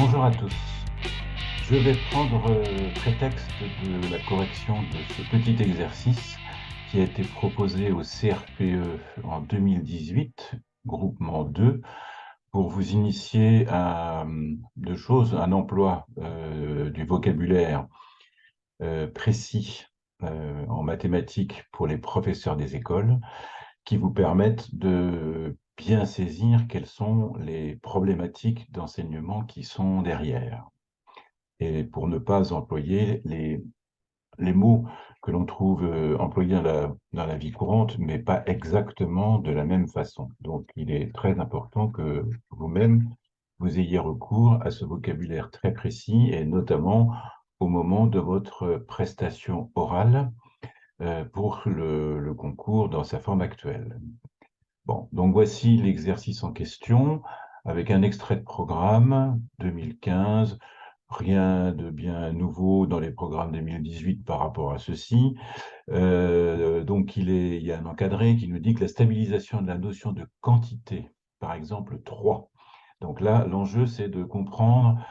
Bonjour à tous. Je vais prendre prétexte de la correction de ce petit exercice qui a été proposé au CRPE en 2018, groupement 2, pour vous initier à deux choses, un emploi du vocabulaire précis en mathématiques pour les professeurs des écoles, qui vous permettent de bien saisir quelles sont les problématiques d'enseignement qui sont derrière. Et pour ne pas employer les mots que l'on trouve employés dans la vie courante, mais pas exactement de la même façon. Donc, il est très important que vous-même, vous ayez recours à ce vocabulaire très précis, et notamment au moment de votre prestation orale pour le concours dans sa forme actuelle. Bon, donc voici l'exercice en question, avec un extrait de programme 2015. Rien de bien nouveau dans les programmes 2018 par rapport à ceci. Donc, il y a un encadré qui nous dit que la stabilisation de la notion de quantité, par exemple 3. Donc là, l'enjeu, c'est de comprendre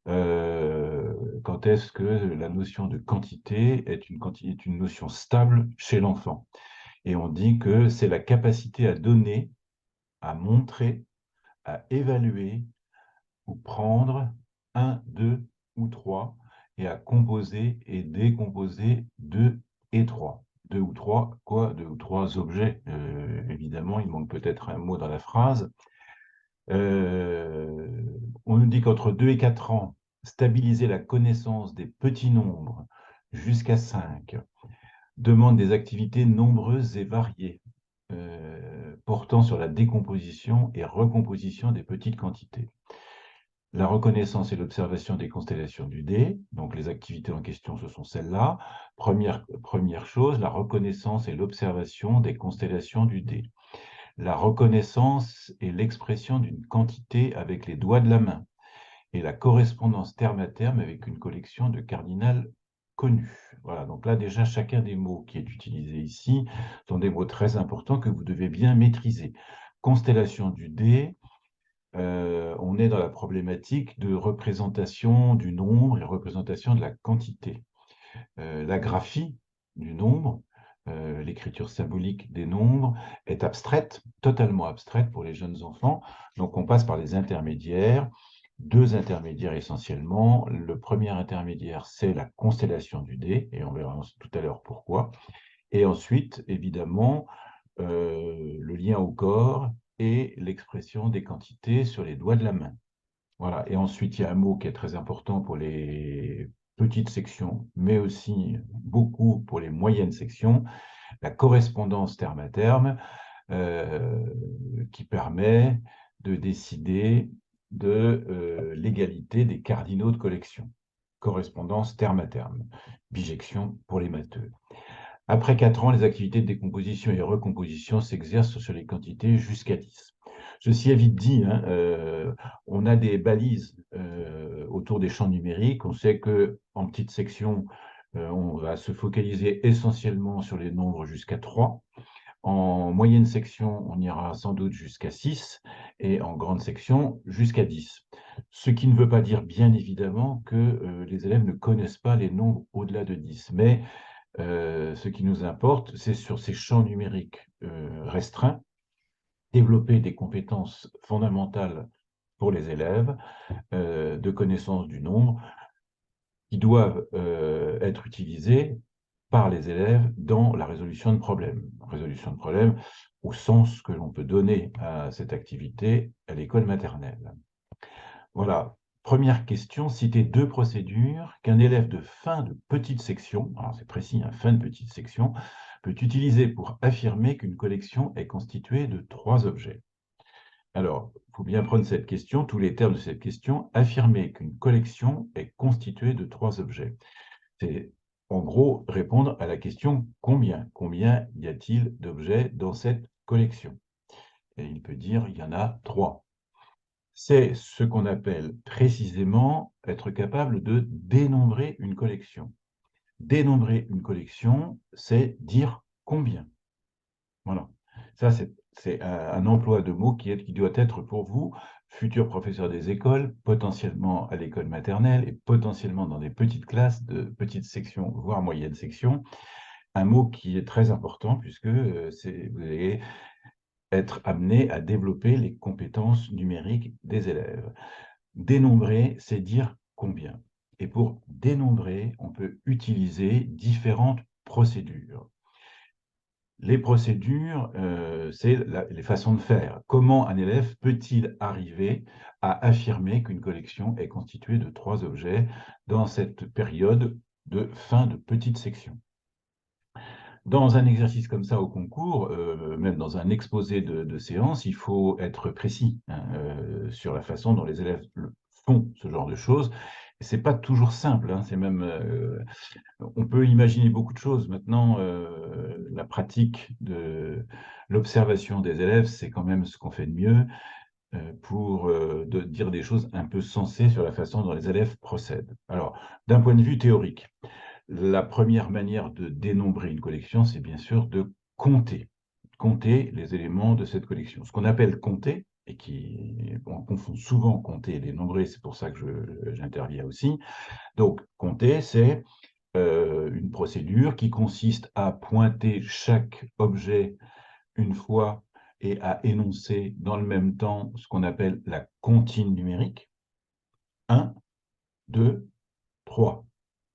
quand est-ce que la notion de quantité est une notion stable chez l'enfant. Et on dit que c'est la capacité à donner, à montrer, à évaluer ou prendre un, deux ou trois, et à composer et décomposer deux et trois. Deux ou trois, quoi? Deux ou trois objets. Évidemment, il manque peut-être un mot dans la phrase. On nous dit qu'entre 2 et 4 ans, stabiliser la connaissance des petits nombres jusqu'à 5 demande des activités nombreuses et variées, portant sur la décomposition et recomposition des petites quantités. La reconnaissance et l'observation des constellations du dé. Donc, les activités en question, ce sont celles-là. Première chose, la reconnaissance et l'observation des constellations du dé. La reconnaissance et l'expression d'une quantité avec les doigts de la main. Et la correspondance terme à terme avec une collection de cardinales connues. Voilà, donc là, déjà, chacun des mots qui est utilisé ici sont des mots très importants que vous devez bien maîtriser. Constellation du dé, on est dans la problématique de représentation du nombre et représentation de la quantité. La graphie du nombre, l'écriture symbolique des nombres, est abstraite, totalement abstraite pour les jeunes enfants. Donc on passe par les intermédiaires, deux intermédiaires essentiellement. Le premier intermédiaire, c'est la constellation du dé, et on verra tout à l'heure pourquoi. Et ensuite, évidemment, le lien au corps et l'expression des quantités sur les doigts de la main. Voilà. Et ensuite, il y a un mot qui est très important pour les petites sections, mais aussi beaucoup pour les moyennes sections, la correspondance terme à terme, qui permet de décider de l'égalité des cardinaux de collection. Correspondance terme à terme, bijection pour les matheux. Après 4 ans, les activités de décomposition et recomposition s'exercent sur les quantités jusqu'à 10. Ceci est vite dit, hein, on a des balises autour des champs numériques. On sait qu'en petite section, on va se focaliser essentiellement sur les nombres jusqu'à 3. En moyenne section, on ira sans doute jusqu'à 6, et en grande section, jusqu'à 10. Ce qui ne veut pas dire, bien évidemment, que les élèves ne connaissent pas les nombres au-delà de 10. Mais ce qui nous importe, c'est sur ces champs numériques restreints, développer des compétences fondamentales pour les élèves de connaissance du nombre qui doivent être utilisées par les élèves dans la résolution de problèmes. Résolution de problèmes au sens que l'on peut donner à cette activité à l'école maternelle. Voilà. Première question, citez deux procédures qu'un élève de fin de petite section, alors c'est précis, fin de petite section, peut utiliser pour affirmer qu'une collection est constituée de 3 objets. Alors, il faut bien prendre cette question, tous les termes de cette question, affirmer qu'une collection est constituée de 3 objets. C'est en gros répondre à la question combien. Combien y a-t-il d'objets dans cette collection? Et il peut dire il y en a 3. C'est ce qu'on appelle précisément être capable de dénombrer une collection. Dénombrer une collection, c'est dire combien. Voilà. Ça, c'est un emploi de mots qui doit être pour vous futurs professeurs des écoles, potentiellement à l'école maternelle et potentiellement dans des petites classes, de petites sections, voire moyennes sections. Un mot qui est très important puisque vous allez être amené à développer les compétences numériques des élèves. Dénombrer, c'est dire combien. Et pour dénombrer, on peut utiliser différentes procédures. Les procédures, c'est les façons de faire. Comment un élève peut-il arriver à affirmer qu'une collection est constituée de 3 objets dans cette période de fin de petite section? Dans un exercice comme ça au concours, même dans un exposé de séance, il faut être précis hein, sur la façon dont les élèves font ce genre de choses. Ce n'est pas toujours simple, hein, c'est même, on peut imaginer beaucoup de choses. Maintenant, la pratique de l'observation des élèves, c'est quand même ce qu'on fait de mieux pour dire des choses un peu sensées sur la façon dont les élèves procèdent. Alors, d'un point de vue théorique, la première manière de dénombrer une collection, c'est bien sûr de compter. Compter les éléments de cette collection. Ce qu'on appelle compter, et on confond souvent compter et dénombrer, c'est pour ça que j'interviens aussi. Donc, compter, c'est une procédure qui consiste à pointer chaque objet une fois et à énoncer dans le même temps ce qu'on appelle la comptine numérique. 1, 2, 3.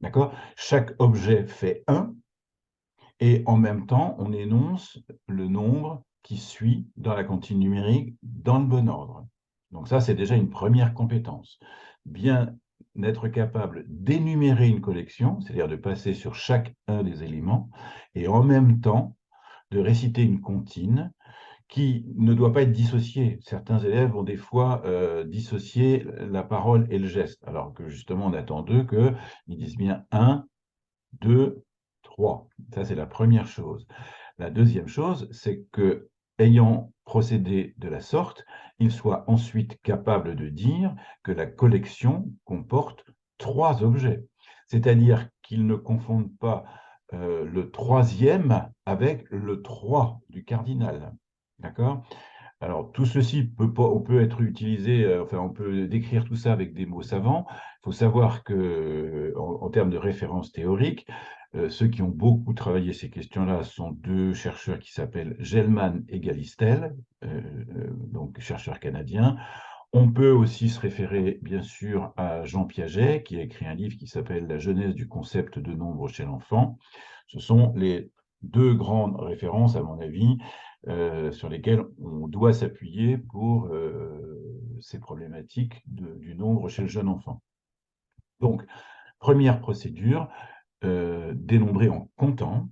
D'accord? Chaque objet fait 1 et en même temps, on énonce le nombre qui suit dans la comptine numérique dans le bon ordre. Donc ça, c'est déjà une première compétence. Bien être capable d'énumérer une collection, c'est-à-dire de passer sur chacun des éléments, et en même temps de réciter une comptine qui ne doit pas être dissociée. Certains élèves vont des fois dissocier la parole et le geste, alors que justement on attend d'eux qu'ils disent bien 1, 2, 3. Ça, c'est la première chose. La deuxième chose, c'est que, ayant procédé de la sorte, il soit ensuite capable de dire que la collection comporte 3 objets. C'est-à-dire qu'ils ne confondent pas le troisième avec le 3 du cardinal. D'accord? Alors, tout ceci on peut être utilisé, enfin, on peut décrire tout ça avec des mots savants. Il faut savoir que, en termes de référence théorique, ceux qui ont beaucoup travaillé ces questions-là sont 2 chercheurs qui s'appellent Gell-Mann et Galistel, donc chercheurs canadiens. On peut aussi se référer, bien sûr, à Jean Piaget, qui a écrit un livre qui s'appelle La genèse du concept de nombre chez l'enfant. Ce sont les 2 grandes références, à mon avis, sur lesquelles on doit s'appuyer pour ces problématiques du nombre chez le jeune enfant. Donc, première procédure, dénombrer en comptant,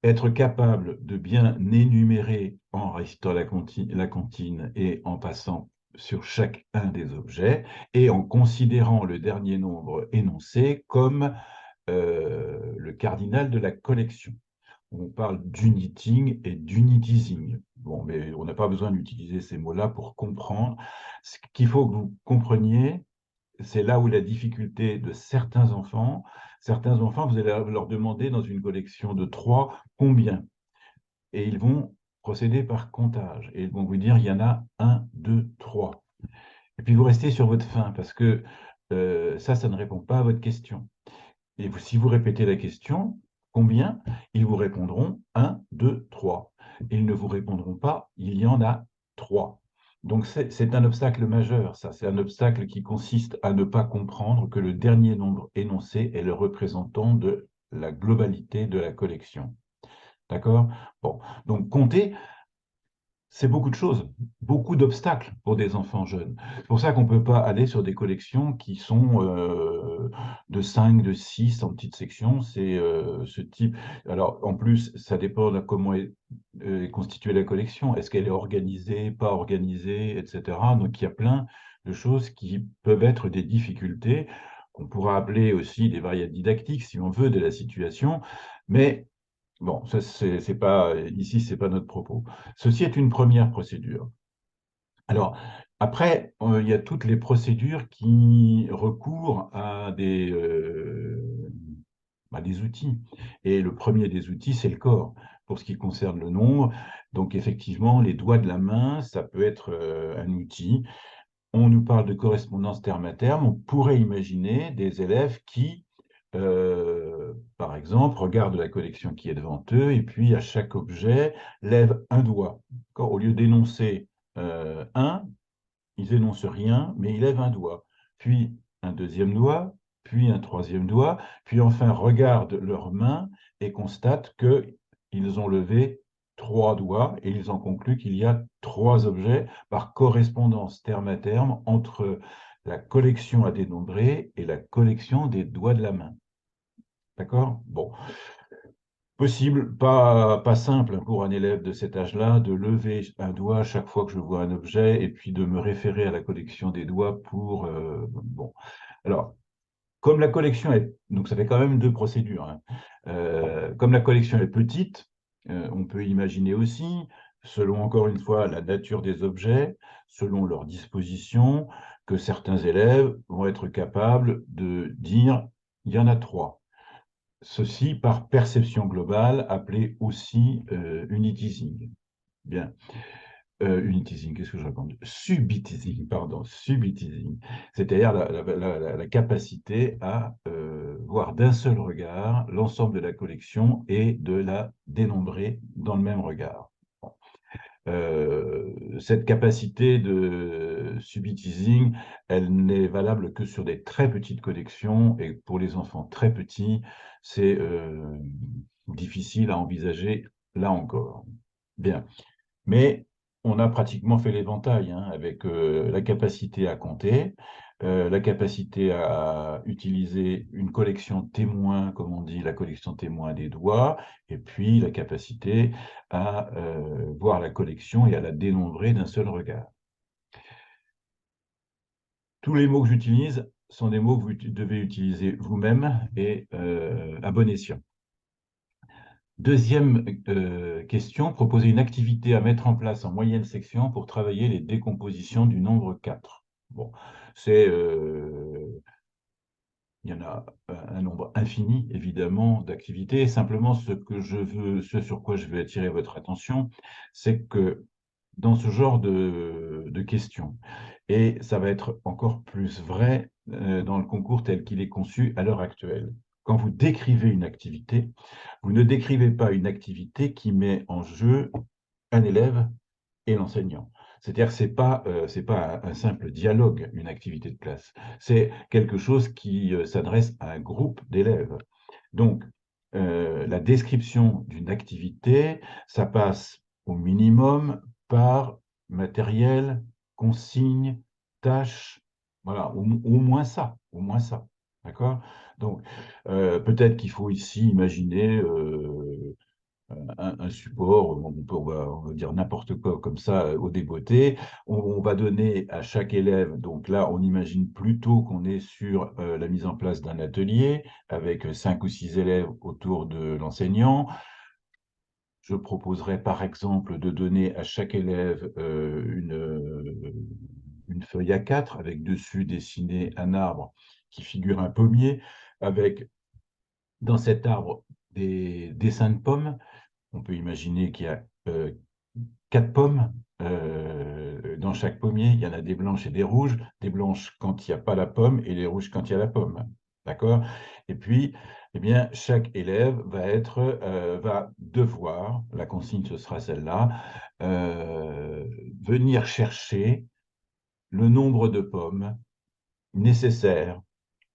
être capable de bien énumérer en récitant la comptine et en passant sur chacun des objets, et en considérant le dernier nombre énoncé comme le cardinal de la collection. On parle d'uniting et d'unitizing. Bon, mais on n'a pas besoin d'utiliser ces mots-là pour comprendre. Ce qu'il faut que vous compreniez, c'est là où la difficulté de certains enfants. Certains enfants, vous allez leur demander dans une collection de 3 combien. Et ils vont procéder par comptage. Et ils vont vous dire, il y en a 1, 2, 3. Et puis vous restez sur votre faim parce que ça ne répond pas à votre question. Et si vous répétez la question, combien, ils vous répondront 1, 2, 3. Ils ne vous répondront pas, il y en a 3. Donc c'est un obstacle majeur, ça. C'est un obstacle qui consiste à ne pas comprendre que le dernier nombre énoncé est le représentant de la globalité de la collection. D'accord? Bon, donc compter, c'est beaucoup de choses, beaucoup d'obstacles pour des enfants jeunes. C'est pour ça qu'on ne peut pas aller sur des collections qui sont de 5, de 6 en petites sections. C'est ce type. Alors, en plus, ça dépend de comment est constituée la collection. Est-ce qu'elle est organisée, pas organisée, etc. Donc, il y a plein de choses qui peuvent être des difficultés, qu'on pourra appeler aussi des variables didactiques, si on veut, de la situation. Mais bon, ça, c'est pas, ici, ce n'est pas notre propos. Ceci est une première procédure. Alors, après, il y a toutes les procédures qui recourent à des outils. Et le premier des outils, c'est le corps, pour ce qui concerne le nombre. Donc, effectivement, les doigts de la main, ça peut être un outil. on nous parle de correspondance terme à terme, on pourrait imaginer des élèves qui, par exemple, regardent la collection qui est devant eux et puis à chaque objet, lèvent un doigt. Au lieu d'énoncer un, ils énoncent rien, mais ils lèvent un doigt, puis un deuxième doigt, puis un troisième doigt, puis enfin regardent leurs mains et constatent qu'ils ont levé trois doigts et ils en concluent qu'il y a trois objets par correspondance terme à terme entre la collection à dénombrer et la collection des doigts de la main. D'accord? Bon. Possible, pas simple pour un élève de cet âge-là de lever un doigt chaque fois que je vois un objet et puis de me référer à la collection des doigts pour... bon. Alors, comme la collection est... Donc, ça fait quand même deux procédures, hein. Comme la collection est petite, on peut imaginer aussi, selon encore une fois la nature des objets, selon leur disposition, que certains élèves vont être capables de dire il y en a trois. Ceci par perception globale, appelée aussi unitizing. Bien. Unitizing, qu'est-ce que je raconte? Subitizing, pardon, subitizing. C'est-à-dire la capacité à voir d'un seul regard l'ensemble de la collection et de la dénombrer dans le même regard. Bon. Cette capacité de subitizing, elle n'est valable que sur des très petites collections et pour les enfants très petits, c'est difficile à envisager là encore. Bien, mais on a pratiquement fait l'éventail hein, avec la capacité à compter, la capacité à utiliser une collection témoin, comme on dit, la collection témoin des doigts, et puis la capacité à voir la collection et à la dénombrer d'un seul regard. Tous les mots que j'utilise sont des mots que vous devez utiliser vous-même et à bon escient. Deuxième question, proposer une activité à mettre en place en moyenne section pour travailler les décompositions du nombre 4. Bon, il y en a un nombre infini, évidemment, d'activités. Simplement, ce sur quoi je veux attirer votre attention, c'est que dans ce genre de questions, et ça va être encore plus vrai dans le concours tel qu'il est conçu à l'heure actuelle. Quand vous décrivez une activité, vous ne décrivez pas une activité qui met en jeu un élève et l'enseignant. C'est-à-dire que c'est pas un simple dialogue, une activité de classe. C'est quelque chose qui s'adresse à un groupe d'élèves. Donc, la description d'une activité, ça passe au minimum par matériel, consigne, tâche, voilà, au moins ça, au moins ça. D'accord? Donc, peut-être qu'il faut ici imaginer un support, on va dire n'importe quoi comme ça au débeauté. On va donner à chaque élève, donc là on imagine plutôt qu'on est sur la mise en place d'un atelier avec 5 ou 6 élèves autour de l'enseignant. Je proposerais par exemple de donner à chaque élève une feuille A4 avec dessus dessiné un arbre qui figure un pommier, avec dans cet arbre des dessins de pommes. On peut imaginer qu'il y a 4 pommes dans chaque pommier. Il y en a des blanches et des rouges. Des blanches quand il n'y a pas la pomme et les rouges quand il y a la pomme. D'accord? Et puis, eh bien, chaque élève va devoir, la consigne ce sera celle-là, venir chercher le nombre de pommes nécessaires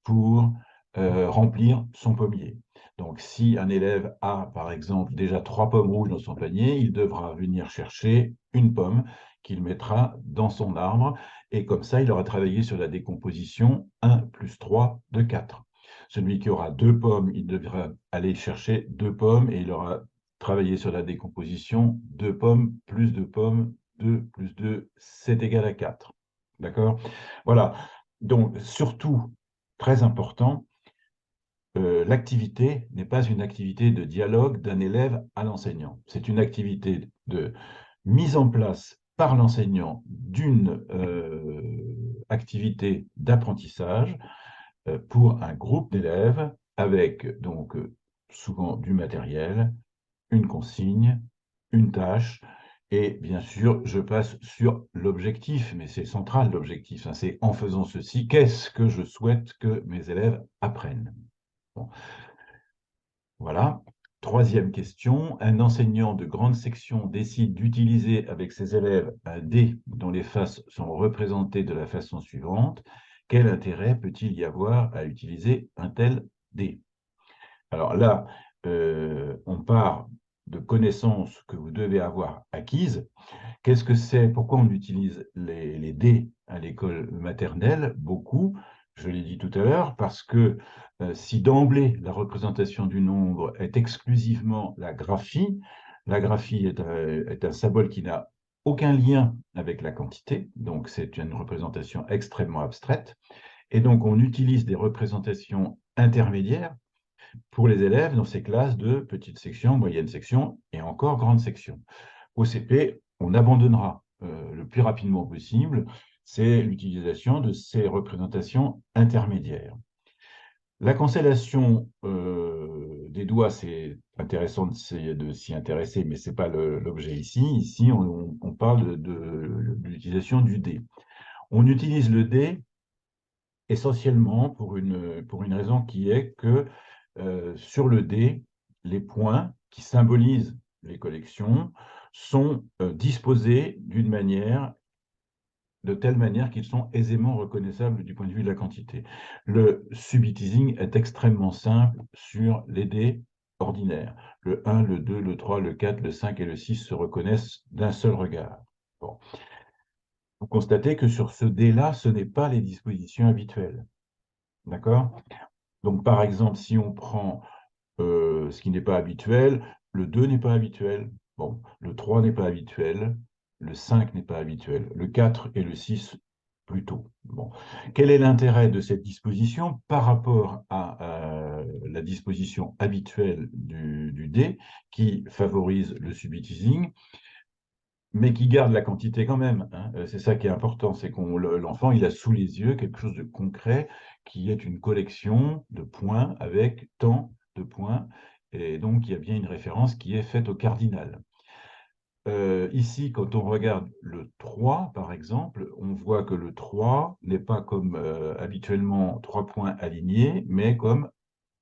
pour remplir son pommier. Donc, si un élève a, par exemple, déjà 3 pommes rouges dans son panier, il devra venir chercher une pomme qu'il mettra dans son arbre, et comme ça, il aura travaillé sur la décomposition 1 plus 3 de 4. Celui qui aura 2 pommes, il devra aller chercher 2 pommes, et il aura travaillé sur la décomposition 2 pommes, 2 plus 2, c'est égal à 4. D'accord? Voilà. Donc, surtout, très important, l'activité n'est pas une activité de dialogue d'un élève à l'enseignant. C'est une activité de mise en place par l'enseignant d'une activité d'apprentissage pour un groupe d'élèves avec donc souvent du matériel, une consigne, une tâche, Et bien sûr, je passe sur l'objectif, mais c'est central l'objectif, hein, c'est en faisant ceci, qu'est-ce que je souhaite que mes élèves apprennent? Bon, voilà. Troisième question, un enseignant de grande section décide d'utiliser avec ses élèves un dé dont les faces sont représentées de la façon suivante. Quel intérêt peut-il y avoir à utiliser un tel dé? Alors là, on part de connaissances que vous devez avoir acquises. Qu'est-ce que c'est? Pourquoi on utilise les dés à l'école maternelle? Beaucoup, je l'ai dit tout à l'heure, parce que si d'emblée la représentation du nombre est exclusivement la graphie est un symbole qui n'a aucun lien avec la quantité, donc c'est une représentation extrêmement abstraite, et donc on utilise des représentations intermédiaires pour les élèves dans ces classes de petite section, moyenne section et encore grande section. Au CP, on abandonnera le plus rapidement possible, c'est l'utilisation de ces représentations intermédiaires. La constellation des doigts, c'est intéressant de s'y intéresser, mais ce n'est pas l'objet ici. Ici, on parle de l'utilisation du dé. On utilise le dé essentiellement pour une raison qui est que sur le dé, les points qui symbolisent les collections sont disposés de telle manière qu'ils sont aisément reconnaissables du point de vue de la quantité. Le subiteasing est extrêmement simple sur les dés ordinaires. Le 1, le 2, le 3, le 4, le 5 et le 6 se reconnaissent d'un seul regard. Bon. Vous constatez que sur ce dé-là, ce n'est pas les dispositions habituelles. D'accord? Donc, par exemple, si on prend ce qui n'est pas habituel, le 2 n'est pas habituel, bon, le 3 n'est pas habituel, le 5 n'est pas habituel, le 4 et le 6 plutôt. Bon. Quel est l'intérêt de cette disposition par rapport à la disposition habituelle du dé qui favorise le subiteasing, mais qui garde la quantité quand même, hein. C'est ça qui est important, c'est que l'enfant, il a sous les yeux quelque chose de concret qui est une collection de points avec tant de points, et donc il y a bien une référence qui est faite au cardinal. Ici, quand on regarde le 3, par exemple, on voit que le 3 n'est pas comme habituellement 3 points alignés, mais comme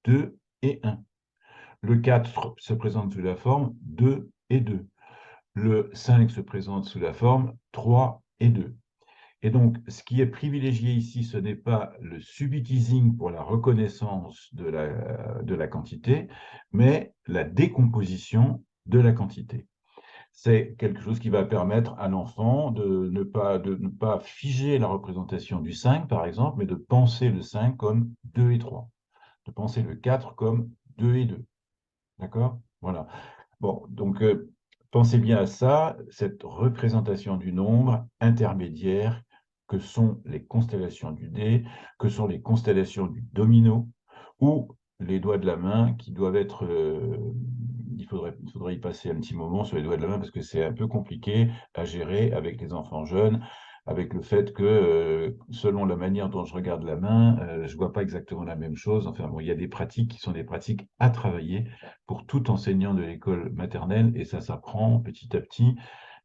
2 et 1. Le 4 se présente sous la forme 2 et 2. Le 5 se présente sous la forme 3 et 2. Et donc, ce qui est privilégié ici, ce n'est pas le subiteasing pour la reconnaissance de la quantité, mais la décomposition de la quantité. C'est quelque chose qui va permettre à l'enfant de ne pas figer la représentation du 5, par exemple, mais de penser le 5 comme 2 et 3, de penser le 4 comme 2 et 2. D'accord? Voilà. Bon, donc pensez bien à ça, cette représentation du nombre intermédiaire que sont les constellations du dé, que sont les constellations du domino, ou les doigts de la main qui doivent être... il faudrait y passer un petit moment sur les doigts de la main parce que c'est un peu compliqué à gérer avec les enfants jeunes, avec le fait que selon la manière dont je regarde la main, je ne vois pas exactement la même chose. Enfin bon, il y a des pratiques qui sont des pratiques à travailler pour tout enseignant de l'école maternelle, et ça s'apprend petit à petit.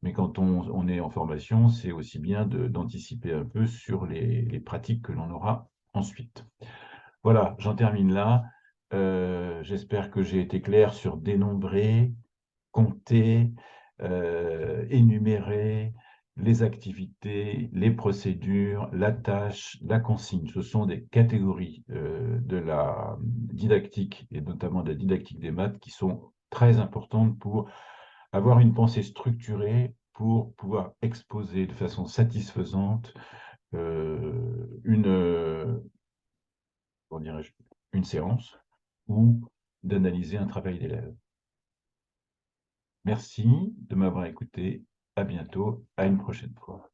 Mais quand on est en formation, c'est aussi bien d'anticiper un peu sur les pratiques que l'on aura ensuite. Voilà, j'en termine là. J'espère que j'ai été clair sur dénombrer, compter, énumérer les activités, les procédures, la tâche, la consigne. Ce sont des catégories de la didactique, et notamment de la didactique des maths, qui sont très importantes pour avoir une pensée structurée, pour pouvoir exposer de façon satisfaisante comment dirais-je, une séance ou d'analyser un travail d'élève. Merci de m'avoir écouté. À bientôt, à une prochaine fois.